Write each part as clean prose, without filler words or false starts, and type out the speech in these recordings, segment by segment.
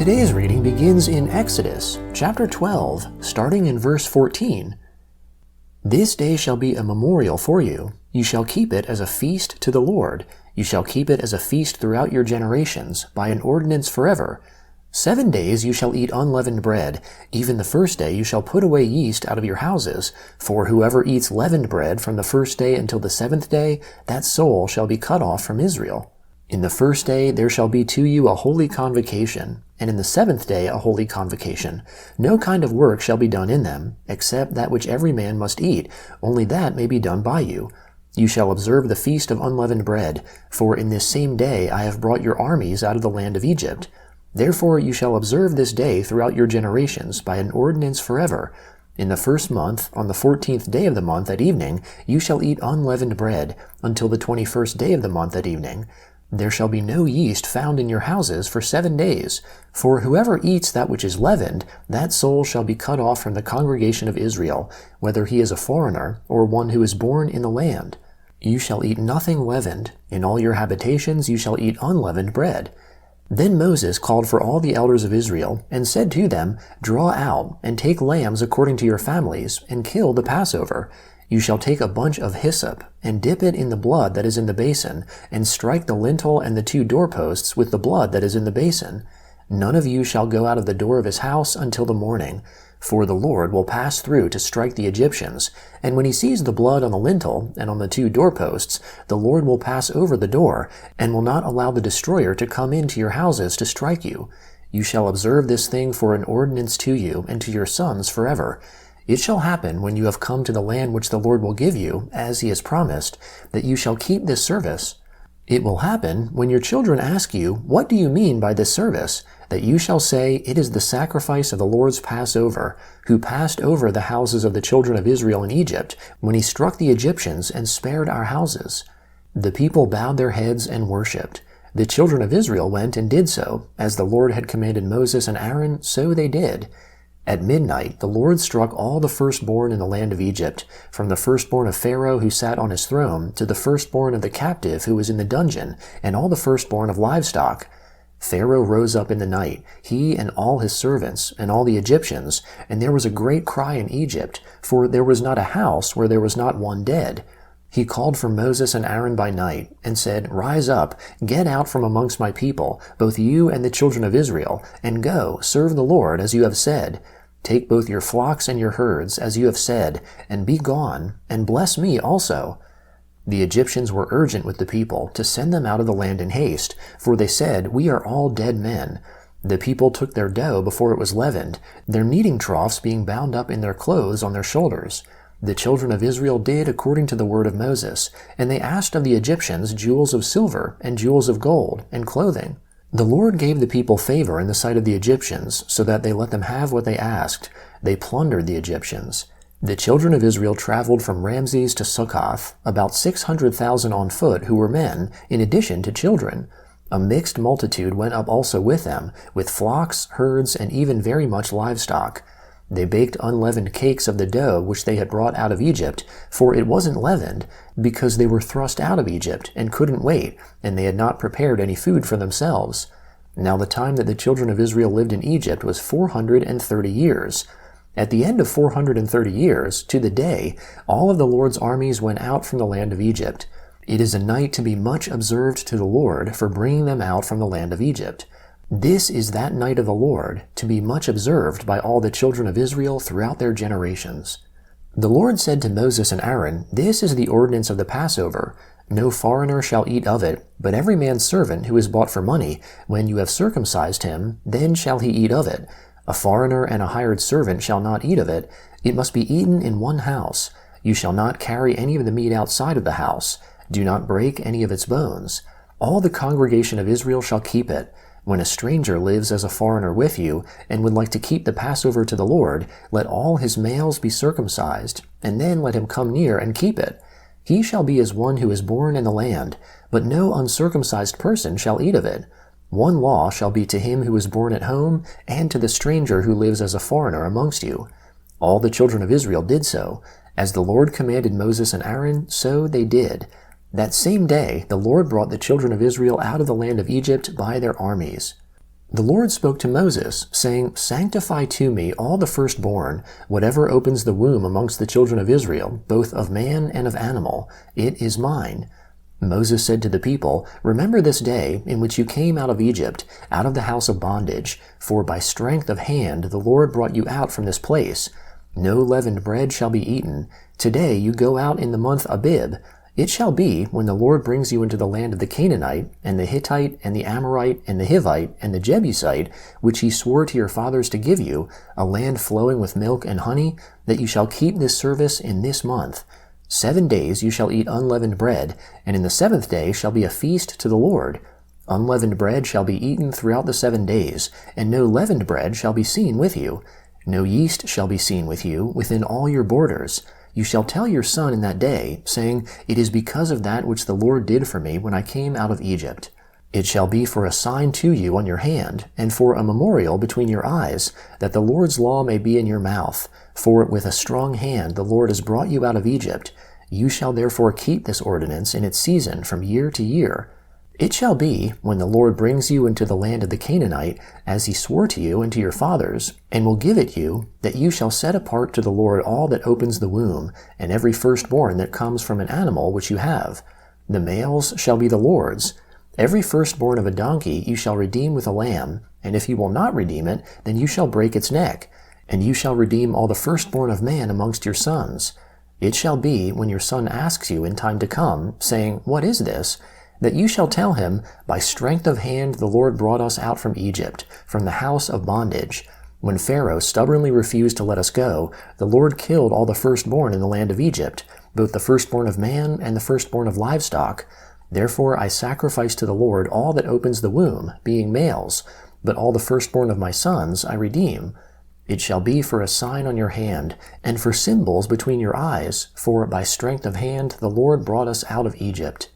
Today's reading begins in Exodus, chapter 12, starting in verse 14. This day shall be a memorial for you. You shall keep it as a feast to the Lord. You shall keep it as a feast throughout your generations, by an ordinance forever. 7 days you shall eat unleavened bread. Even the first day you shall put away yeast out of your houses. For whoever eats leavened bread from the first day until the 7th day, that soul shall be cut off from Israel. In the first day there shall be to you a holy convocation, and in the 7th day a holy convocation. No kind of work shall be done in them, except that which every man must eat, only that may be done by you. You shall observe the feast of unleavened bread, for in this same day I have brought your armies out of the land of Egypt. Therefore you shall observe this day throughout your generations by an ordinance forever. In the first month, on the 14th day of the month at evening, you shall eat unleavened bread, until the 21st day of the month at evening. There shall be no yeast found in your houses for 7 days. For whoever eats that which is leavened, that soul shall be cut off from the congregation of Israel, whether he is a foreigner or one who is born in the land. You shall eat nothing leavened. In all your habitations you shall eat unleavened bread. Then Moses called for all the elders of Israel, and said to them, Draw out, and take lambs according to your families, and kill the Passover. You shall take a bunch of hyssop, and dip it in the blood that is in the basin, and strike the lintel and the 2 doorposts with the blood that is in the basin. None of you shall go out of the door of his house until the morning, for the Lord will pass through to strike the Egyptians. And when he sees the blood on the lintel and on the 2 doorposts, the Lord will pass over the door, and will not allow the destroyer to come into your houses to strike you. You shall observe this thing for an ordinance to you and to your sons forever. It shall happen when you have come to the land which the Lord will give you, as he has promised, that you shall keep this service. It will happen when your children ask you, What do you mean by this service? That you shall say, It is the sacrifice of the Lord's Passover, who passed over the houses of the children of Israel in Egypt, when he struck the Egyptians and spared our houses. The people bowed their heads and worshipped. The children of Israel went and did so, as the Lord had commanded Moses and Aaron, so they did. At midnight the Lord struck all the firstborn in the land of Egypt, from the firstborn of Pharaoh who sat on his throne, to the firstborn of the captive who was in the dungeon, and all the firstborn of livestock. Pharaoh rose up in the night, he and all his servants, and all the Egyptians, and there was a great cry in Egypt, for there was not a house where there was not one dead. He called for Moses and Aaron by night, and said, Rise up, get out from amongst my people, both you and the children of Israel, and go, serve the Lord as you have said. Take both your flocks and your herds, as you have said, and be gone, and bless me also. The Egyptians were urgent with the people to send them out of the land in haste, for they said, We are all dead men. The people took their dough before it was leavened, their kneading troughs being bound up in their clothes on their shoulders. The children of Israel did according to the word of Moses, and they asked of the Egyptians jewels of silver and jewels of gold and clothing. The Lord gave the people favor in the sight of the Egyptians, so that they let them have what they asked. They plundered the Egyptians. The children of Israel traveled from Ramses to Succoth, about 600,000 on foot who were men, in addition to children. A mixed multitude went up also with them, with flocks, herds, and even very much livestock. They baked unleavened cakes of the dough which they had brought out of Egypt, for it wasn't leavened, because they were thrust out of Egypt and couldn't wait, and they had not prepared any food for themselves. Now the time that the children of Israel lived in Egypt was 430 years. At the end of 430 years, to the day, all of the Lord's armies went out from the land of Egypt. It is a night to be much observed to the Lord for bringing them out from the land of Egypt. This is that night of the Lord, to be much observed by all the children of Israel throughout their generations. The Lord said to Moses and Aaron, This is the ordinance of the Passover. No foreigner shall eat of it, but every man's servant who is bought for money, when you have circumcised him, then shall he eat of it. A foreigner and a hired servant shall not eat of it. It must be eaten in one house. You shall not carry any of the meat outside of the house. Do not break any of its bones. All the congregation of Israel shall keep it. When a stranger lives as a foreigner with you, and would like to keep the Passover to the Lord, let all his males be circumcised, and then let him come near and keep it. He shall be as one who is born in the land, but no uncircumcised person shall eat of it. One law shall be to him who is born at home, and to the stranger who lives as a foreigner amongst you. All the children of Israel did so. As the Lord commanded Moses and Aaron, so they did. That same day the Lord brought the children of Israel out of the land of Egypt by their armies. The Lord spoke to Moses, saying, Sanctify to me all the firstborn, whatever opens the womb amongst the children of Israel, both of man and of animal. It is mine. Moses said to the people, Remember this day in which you came out of Egypt, out of the house of bondage, for by strength of hand the Lord brought you out from this place. No leavened bread shall be eaten. Today you go out in the month Abib. It shall be, when the Lord brings you into the land of the Canaanite, and the Hittite, and the Amorite, and the Hivite, and the Jebusite, which he swore to your fathers to give you, a land flowing with milk and honey, that you shall keep this service in this month. 7 days you shall eat unleavened bread, and in the 7th day shall be a feast to the Lord. Unleavened bread shall be eaten throughout the 7 days, and no leavened bread shall be seen with you. No yeast shall be seen with you within all your borders. You shall tell your son in that day, saying, It is because of that which the Lord did for me when I came out of Egypt. It shall be for a sign to you on your hand, and for a memorial between your eyes, that the Lord's law may be in your mouth. For with a strong hand the Lord has brought you out of Egypt. You shall therefore keep this ordinance in its season from year to year. It shall be, when the Lord brings you into the land of the Canaanite, as he swore to you and to your fathers, and will give it you, that you shall set apart to the Lord all that opens the womb, and every firstborn that comes from an animal which you have. The males shall be the Lord's. Every firstborn of a donkey you shall redeem with a lamb, and if you will not redeem it, then you shall break its neck. And you shall redeem all the firstborn of man amongst your sons. It shall be, when your son asks you in time to come, saying, What is this? That you shall tell him, By strength of hand the Lord brought us out from Egypt, from the house of bondage. When Pharaoh stubbornly refused to let us go, the Lord killed all the firstborn in the land of Egypt, both the firstborn of man and the firstborn of livestock. Therefore I sacrifice to the Lord all that opens the womb, being males, but all the firstborn of my sons I redeem. It shall be for a sign on your hand, and for symbols between your eyes, for by strength of hand the Lord brought us out of Egypt.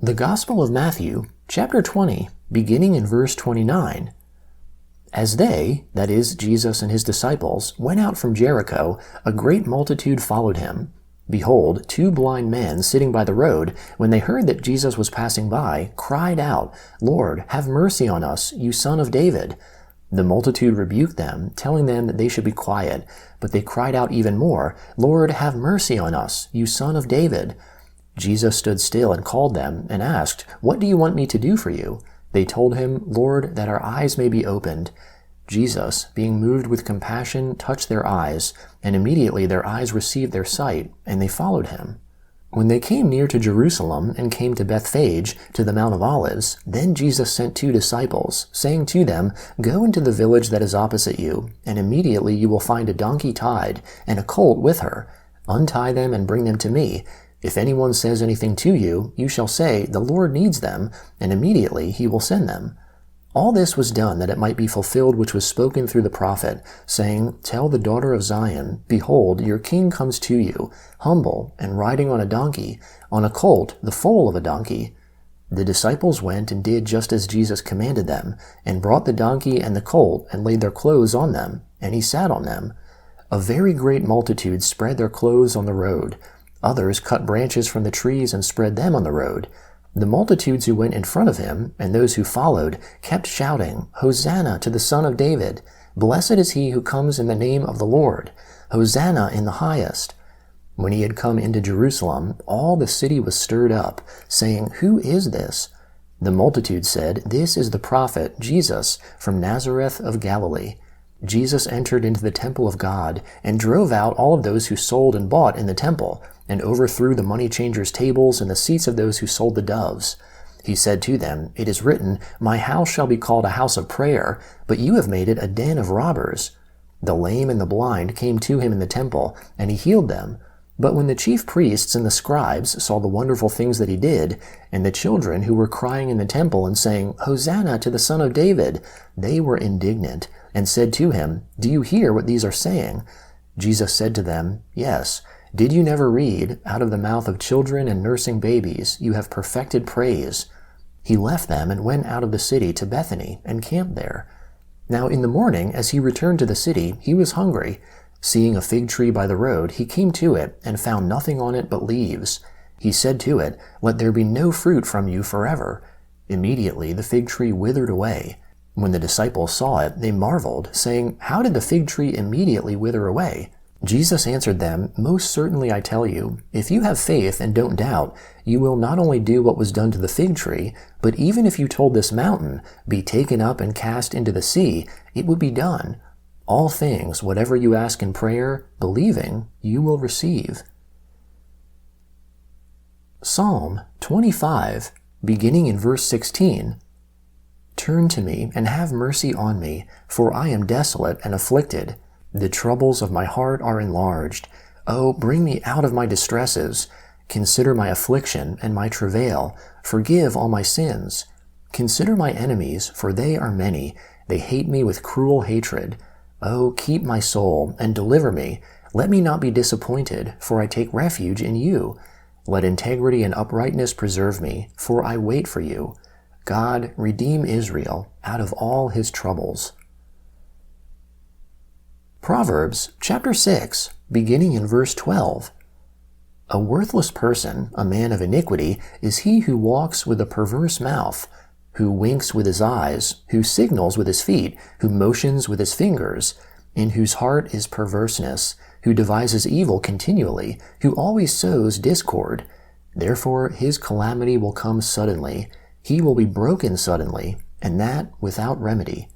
The Gospel of Matthew, chapter 20, beginning in verse 29. As they, that is, Jesus and his disciples, went out from Jericho, a great multitude followed him. Behold, 2 blind men sitting by the road, when they heard that Jesus was passing by, cried out, Lord, have mercy on us, you Son of David. The multitude rebuked them, telling them that they should be quiet, but they cried out even more, Lord, have mercy on us, you Son of David. Jesus stood still and called them, and asked, What do you want me to do for you? They told him, Lord, that our eyes may be opened. Jesus, being moved with compassion, touched their eyes, and immediately their eyes received their sight, and they followed him. When they came near to Jerusalem, and came to Bethphage, to the Mount of Olives, then Jesus sent 2 disciples, saying to them, Go into the village that is opposite you, and immediately you will find a donkey tied, and a colt with her. Untie them and bring them to me. If anyone says anything to you, you shall say, The Lord needs them, and immediately he will send them. All this was done that it might be fulfilled which was spoken through the prophet, saying, Tell the daughter of Zion, Behold, your king comes to you, humble, and riding on a donkey, on a colt, the foal of a donkey. The disciples went and did just as Jesus commanded them, and brought the donkey and the colt, and laid their clothes on them, and he sat on them. A very great multitude spread their clothes on the road. Others cut branches from the trees and spread them on the road. The multitudes who went in front of him, and those who followed, kept shouting, Hosanna to the Son of David! Blessed is he who comes in the name of the Lord! Hosanna in the highest! When he had come into Jerusalem, all the city was stirred up, saying, Who is this? The multitude said, This is the prophet, Jesus, from Nazareth of Galilee. Jesus entered into the temple of God, and drove out all of those who sold and bought in the temple, and overthrew the money changers' tables and the seats of those who sold the doves. He said to them, It is written, My house shall be called a house of prayer, but you have made it a den of robbers. The lame and the blind came to him in the temple, and he healed them. But when the chief priests and the scribes saw the wonderful things that he did, and the children who were crying in the temple and saying, Hosanna to the Son of David, they were indignant, and said to him, Do you hear what these are saying? Jesus said to them, Yes. Did you never read, Out of the mouth of children and nursing babies you have perfected praise? He left them and went out of the city to Bethany, and camped there. Now in the morning, as he returned to the city, he was hungry. Seeing a fig tree by the road, he came to it, and found nothing on it but leaves. He said to it, Let there be no fruit from you forever. Immediately the fig tree withered away. When the disciples saw it, they marveled, saying, "How did the fig tree immediately wither away?" Jesus answered them, "Most certainly I tell you, if you have faith and don't doubt, you will not only do what was done to the fig tree, but even if you told this mountain, 'Be taken up and cast into the sea,' it would be done. All things, whatever you ask in prayer, believing, you will receive." Psalm 25, beginning in verse 16. Turn to me and have mercy on me, for I am desolate and afflicted. The troubles of my heart are enlarged. Oh, bring me out of my distresses. Consider my affliction and my travail. Forgive all my sins. Consider my enemies, for they are many. They hate me with cruel hatred. Oh, keep my soul and deliver me. Let me not be disappointed, for I take refuge in you. Let integrity and uprightness preserve me, for I wait for you. God, redeem Israel out of all his troubles. Proverbs chapter 6, beginning in verse 12. A worthless person, a man of iniquity, is he who walks with a perverse mouth, who winks with his eyes, who signals with his feet, who motions with his fingers, in whose heart is perverseness, who devises evil continually, who always sows discord. Therefore his calamity will come suddenly. He will be broken suddenly, and that without remedy.